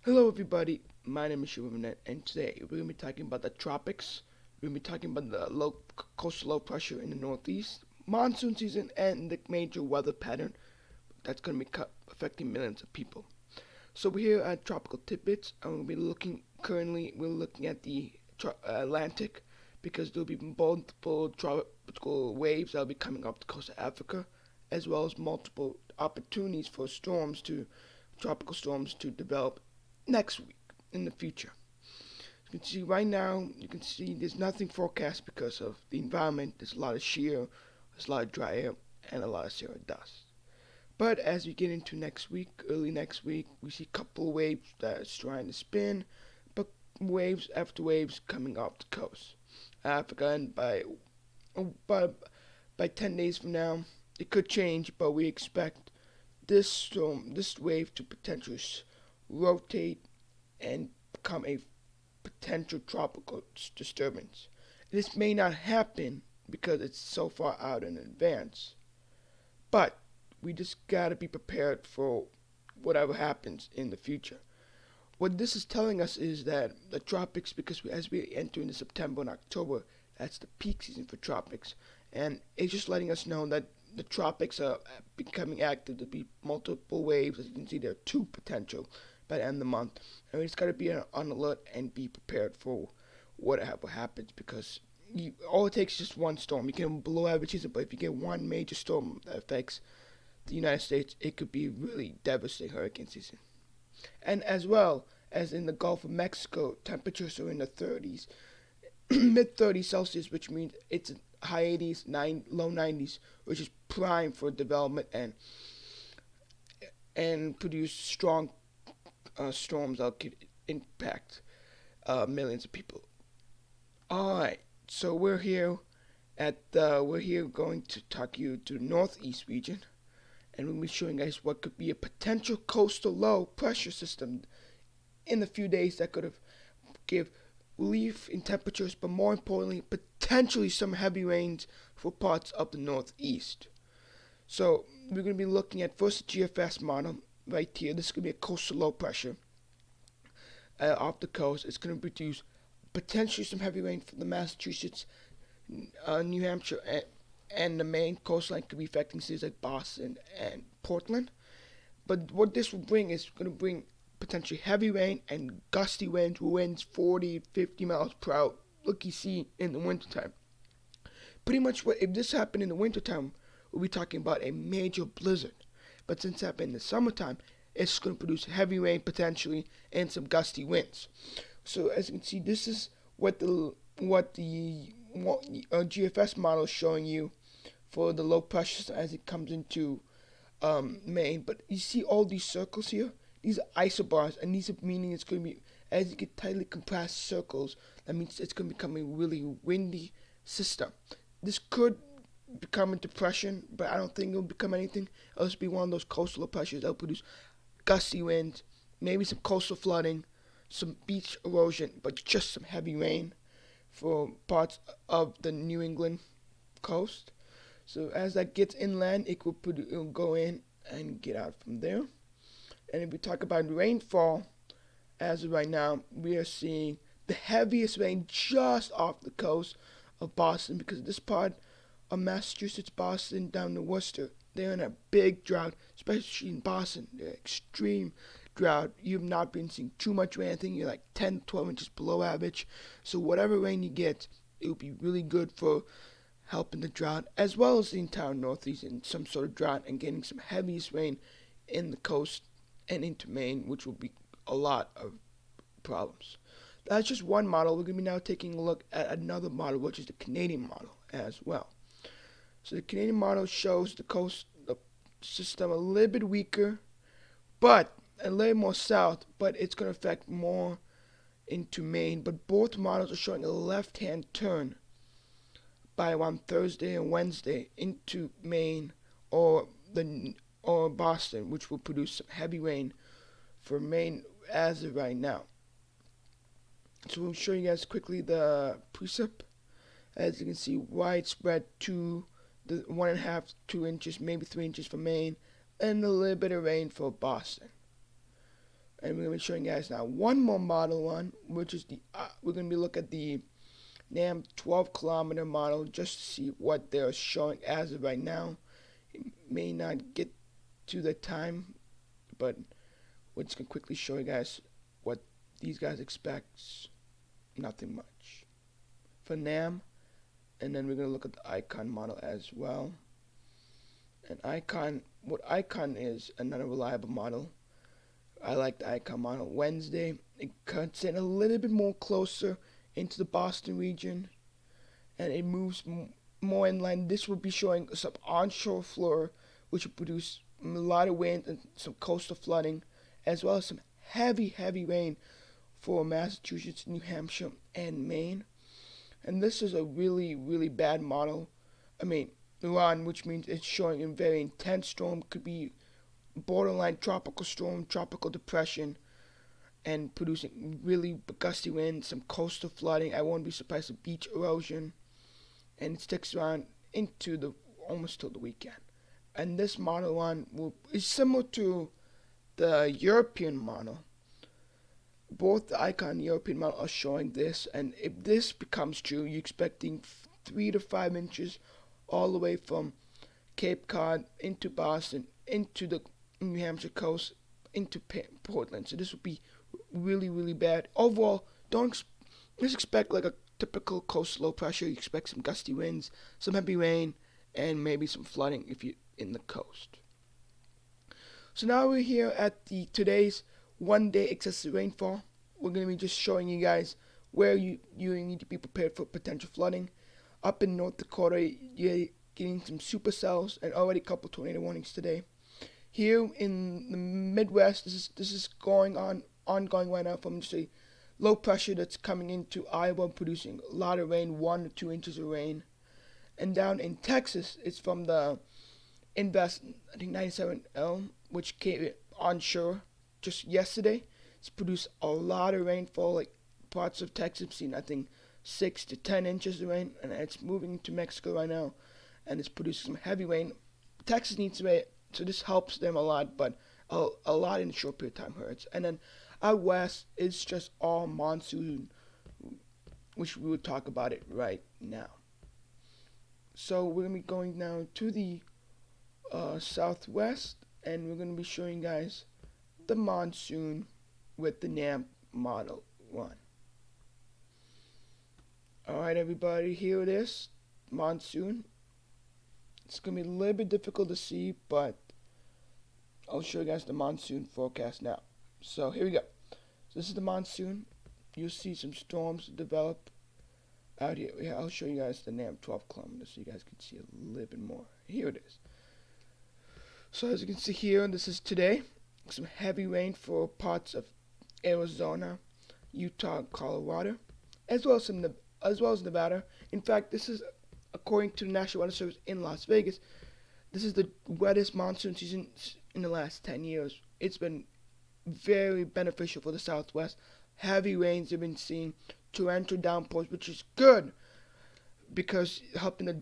Hello, everybody. My name is Shivanet, and today we're going to be talking about the tropics. We're going to be talking about the coastal low pressure in the northeast, monsoon season, and the major weather pattern that's going to be affecting millions of people. So we're here at Tropical Tidbits, and we're looking at the Atlantic because there'll be multiple tropical waves that'll be coming up the coast of Africa, as well as multiple opportunities for tropical storms to develop next week in the future. You can see right now, you can see there's nothing forecast because of the environment. There's a lot of shear, there's a lot of dry air, and a lot of cirro dust. But as we get into next week, early next week, we see a couple of waves that's trying to spin, but waves after waves coming off the coast. Africa, and by, by 10 days from now, it could change, but we expect this wave to potentially rotate and become a potential tropical disturbance. This may not happen because it's so far out in advance, but we just gotta be prepared for whatever happens in the future. What this is telling us is that the tropics, because as we enter into September and October, that's the peak season for tropics, and it's just letting us know that the tropics are becoming active. There'll be multiple waves. As you can see, there are two potential by the end of the month. And we just got to be on alert and be prepared for whatever happens because all it takes is just one storm. You can blow average season, but if you get one major storm that affects the United States, it could be really devastating hurricane season. And as well as in the Gulf of Mexico, temperatures are in the 30s, mid 30s Celsius, which means it's high 80s, low 90s, which is prime for development and produce strong storms that could impact millions of people. All right, so we're here going to talk you to the northeast region, and we'll be showing you guys what could be a potential coastal low pressure system in a few days that could have give relief in temperatures, but more importantly, potentially some heavy rains for parts of the northeast. So we're going to be looking at first the GFS model right here. This is going to be a coastal low pressure off the coast. It's going to produce potentially some heavy rain for the Massachusetts, New Hampshire, and the Maine coastline could be affecting cities like Boston and Portland. But what this will bring is going to bring potentially heavy rain and gusty winds 40, 50 miles per hour, like you see in the wintertime. Pretty much what if this happened in the wintertime, we'll be talking about a major blizzard. But since it happened in the summertime, it's going to produce heavy rain potentially and some gusty winds. So as you can see, this is what the GFS model is showing you for the low pressure as it comes into Maine. But you see all these circles here? These are isobars, and these are meaning it's going to be, as you get tightly compressed circles, that means it's going to become a really windy system. This could become a depression, but I don't think it'll become anything. It'll just be one of those coastal pressures that'll produce gusty winds, maybe some coastal flooding, some beach erosion, but just some heavy rain for parts of the New England coast. So as that gets inland, it'll go in and get out from there. And if we talk about rainfall, as of right now, we are seeing the heaviest rain just off the coast of Boston because this part of Massachusetts, Boston, down to Worcester, they're in a big drought, especially in Boston. They're extreme drought. You've not been seeing too much rain. I think you're like 10, 12 inches below average. So whatever rain you get, it will be really good for helping the drought, as well as the entire Northeast in some sort of drought and getting some heaviest rain in the coast and into Maine, which will be a lot of problems. That's just one model. We're going to be now taking a look at another model, which is the Canadian model as well. So the Canadian model shows the system a little bit weaker, but a little more south, but it's going to affect more into Maine. But both models are showing a left-hand turn by around Thursday and Wednesday into Maine or Boston, which will produce some heavy rain for Maine as of right now. So we'll show you guys quickly the precip. As you can see, widespread to the 1.5, 2 inches, maybe 3 inches for Maine, and a little bit of rain for Boston. And we're going to be showing you guys now one more model one, which is the we're going to be looking at the NAM 12-kilometer model just to see what they're showing as of right now. It may not get to the time, but we're just going to quickly show you guys what these guys expect. Nothing much for NAM. And then we're going to look at the Icon model as well. And what Icon is another reliable model. I like the Icon model. Wednesday, it cuts in a little bit more closer into the Boston region, and it moves more inland. This will be showing some onshore floor, which will produce a lot of wind and some coastal flooding, as well as some heavy rain for Massachusetts, New Hampshire, and Maine. And this is a really bad model. I mean, Iran, which means it's showing a very intense storm, could be borderline tropical storm, tropical depression, and producing really gusty winds, some coastal flooding. I won't be surprised at beach erosion, and it sticks around into the almost till the weekend. And this model one is similar to the European model. Both the Icon and the European model are showing this, and if this becomes true, you're expecting 3 to 5 inches all the way from Cape Cod into Boston, into the New Hampshire coast, into Portland. So this would be really bad. Overall, just expect like a typical coastal low pressure. You expect some gusty winds, some heavy rain, and maybe some flooding if you're in the coast. So now we're here at the today's 1-day excessive rainfall. We're going to be just showing you guys where you need to be prepared for potential flooding. Up in North Dakota, you're getting some supercells and already a couple tornado warnings today. Here in the Midwest, this is ongoing right now from just a low pressure that's coming into Iowa, producing a lot of rain, 1 to 2 inches of rain. And down in Texas, it's from the Invest, I think 97L, which came onshore just yesterday. It's produced a lot of rainfall, like parts of Texas seen I think 6 to 10 inches of rain, and it's moving to Mexico right now, and it's producing some heavy rain. Texas needs rain, so this helps them a lot, but a lot in a short period of time hurts. And then out west, it's just all monsoon, which we will talk about it right now. So we're going to be going now to the southwest, and we're going to be showing you guys the monsoon with the NAM Model 1. Alright everybody, here it is, monsoon. It's going to be a little bit difficult to see, but I'll show you guys the monsoon forecast now. So here we go. So this is the monsoon. You'll see some storms develop out here. Yeah, I'll show you guys the NAM 12 kilometers so you guys can see a little bit more. Here it is. So as you can see here, this is today. Some heavy rain for parts of Arizona, Utah, and Colorado, as well as Nevada. In fact, this is according to the National Weather Service in Las Vegas. This is the wettest monsoon season in the last 10 years. It's been very beneficial for the Southwest. Heavy rains have been seen, torrential downpours, which is good because help the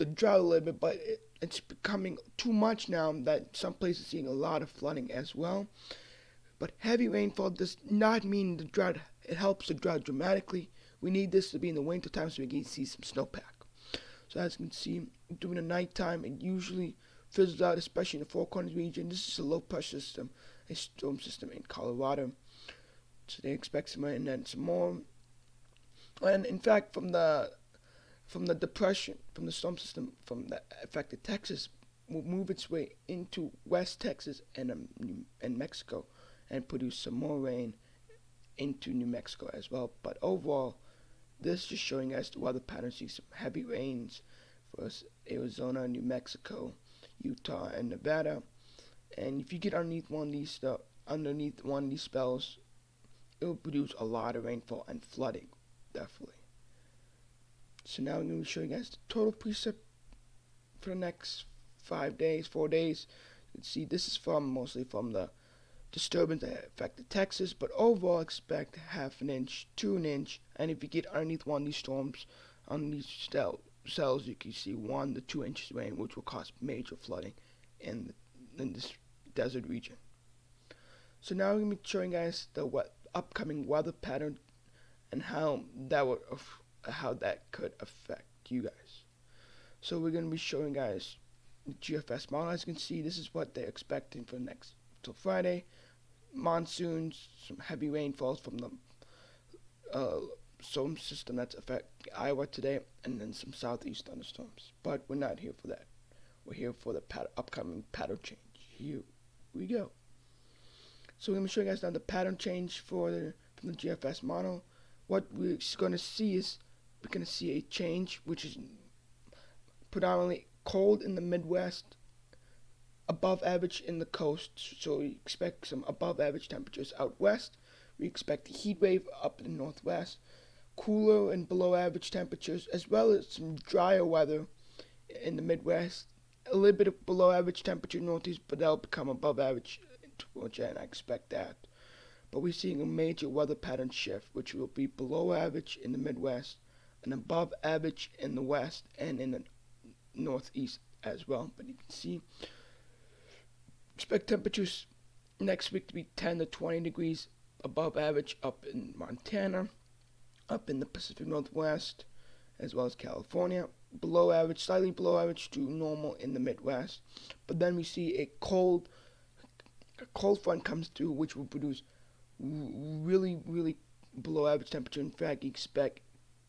drought a little bit, but it's becoming too much now that some places are seeing a lot of flooding as well. But heavy rainfall does not mean the drought. It helps the drought dramatically. We need this to be in the winter time so we can see some snowpack. So as you can see, during the nighttime, it usually fizzles out, especially in the Four Corners region. This is a low pressure system, a storm system in Colorado. So they expect some rain and then some more. And in fact, from the depression, from the storm system, from that affected Texas, will move its way into West Texas and Mexico, and produce some more rain into New Mexico as well. But overall, this is just showing us the weather patterns. See some heavy rains for Arizona, New Mexico, Utah, and Nevada. And if you get underneath one of these spells, it will produce a lot of rainfall and flooding, definitely. So now I'm going to show you guys the total precip for the next 4 days. You can see this is mostly from the disturbance that affected Texas, but overall expect half an inch to an inch. And if you get underneath one of these storms, on these cells, you can see 1 to 2 inches of rain, which will cause major flooding in this desert region. So now I'm gonna be showing guys the upcoming weather pattern and how that could affect you guys. So we're gonna be showing guys the GFS model. As you can see, this is what they're expecting for next till Friday. Monsoons, some heavy rainfalls from the storm system that's affecting Iowa today, and then some southeast thunderstorms. But we're not here for that. We're here for the upcoming pattern change. Here we go. So we're going to show you guys now the pattern change from the GFS model. What we're going to see is we're going to see a change which is predominantly cold in the Midwest, above average in the coast. So we expect some above average temperatures out west. We expect a heat wave up in the northwest, cooler and below average temperatures, as well as some drier weather in the Midwest. A little bit of below average temperature in the northeast, but that'll become above average towards Jan. I expect that. But we're seeing a major weather pattern shift, which will be below average in the Midwest and above average in the west and in the northeast as well. But you can see, expect temperatures next week to be 10 to 20 degrees above average up in Montana, up in the Pacific Northwest, as well as California. Below average, slightly below average to normal in the Midwest. But then we see a cold front comes through, which will produce really below average temperature. In fact, you expect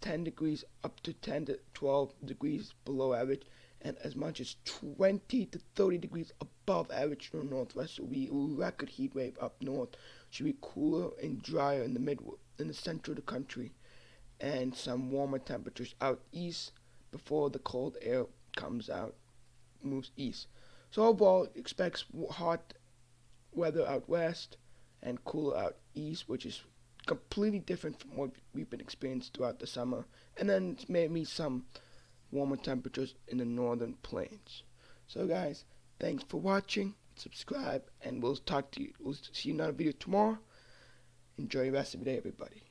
10 degrees up to 10 to 12 degrees below average, and as much as 20 to 30 degrees above average in the northwest. So we record heat wave up north. Should be cooler and drier in the center of the country, and some warmer temperatures out east before the cold air moves east. So overall, expects hot weather out west and cooler out east, which is completely different from what we've been experiencing throughout the summer. And then maybe some warmer temperatures in the northern plains. So guys, thanks for watching. Subscribe, and we'll see you in another video tomorrow. Enjoy the rest of your day, everybody.